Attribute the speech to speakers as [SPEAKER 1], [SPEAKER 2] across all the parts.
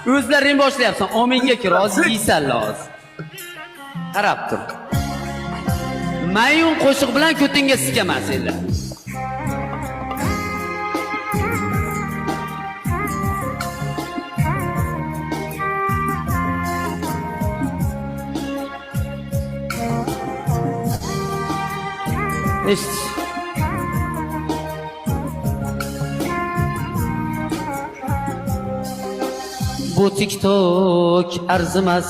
[SPEAKER 1] O'zlaring boshlayapsan. Ominga kir, hozir yeysan hozir. Qarab tur. Mayun qo'shiq bilan ko'tingga sikaman senlar. Eshit. Bu TikTok arzimas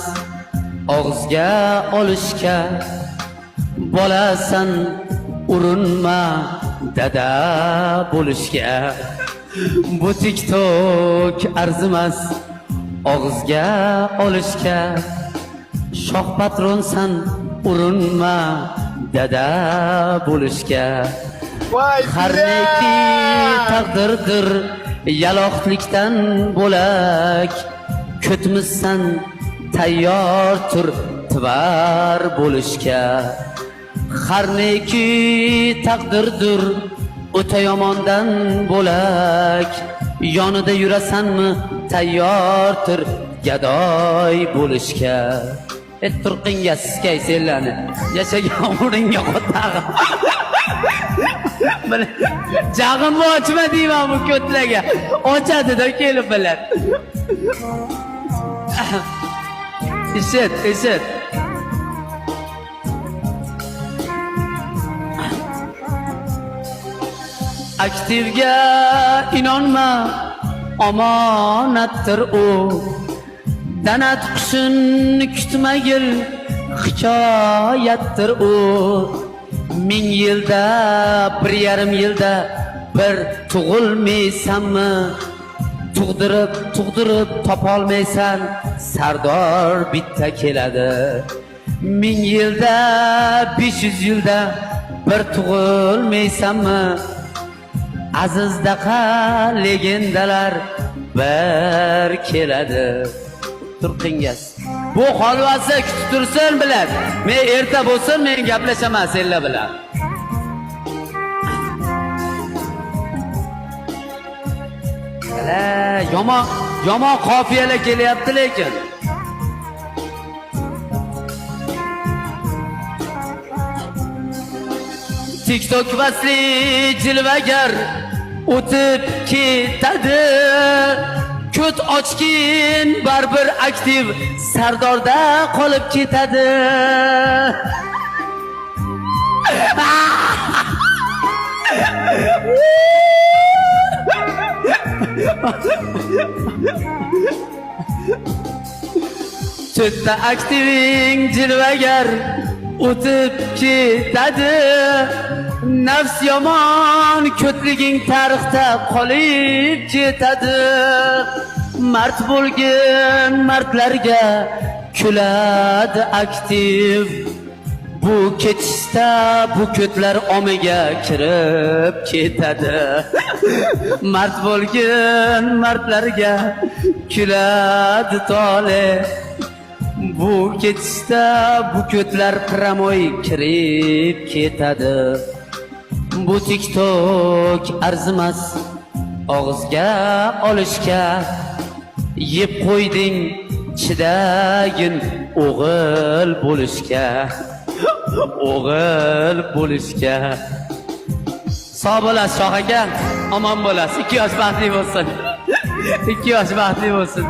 [SPEAKER 1] og'izga olishga, bolasan urinma dada bo'lishga. Bu TikTok arzimas og'izga olishga, shoh patronsan urinma dada bo'lishga. Har neki taqdirdir yaloqlikdan bo'lak, ko'tmizsan tayyor tur tvar bo'lishga. Har neki taqdirdir o'ta yomondan bo'lak, yonida yurasanmi tayyordir gadoy bo'lishga. Turqinga siskay senlarni, yashagan o'ringa qotag'im. Jag'imni ochma deyman bu ko'tlarga. Ochadi-da kelib bilan. Eshit. Aktivga inonma, omonatdir u. Danat qushun kutmagil, hikoyatdir u. 1000 yilda, 1,5 yilda bir tug'ilmaysanmi? Tug'dirib topolmaysan, sardor bitta keladi. 1000 yilda, 500 yilda bir tug'ilmaysanmi? Azizdaqa legendalar bir keladi. Turqingas. Bu holvasi kutib tursin bilan. Men erta bo'lsin, men gaplashaman senlar bilan. Yomon qofiyalar kelyapti lekin. TikTok vasli jilvagar o'tib ketadi. Ko't ochkin baribir aktiv sardorda qolib ketadi. To'rtta aktiving jilvagar o'tib ketadi. Nafs yomon ko'tliging tarixda qolib ketadi. Mard bo'lgan mardlarga kuladi aktiv. Bu ketishda bu ko'tlar omiga kirib ketadi. Mard bo'lgan mardlarga kuladi tole. Bu ketishda bu ko'tlar pramoy kirib ketadi. Bu TikTok arzimas og'izga olishga, yeb qo'yding chidagin o'g'il bo'lishga. O'g'il bo'lishga. Sog' bo'lasiz shoh aka, omon bo'lasiz. 2 yosh baxtli bo'lsin. 2 yosh baxtli bo'lsin.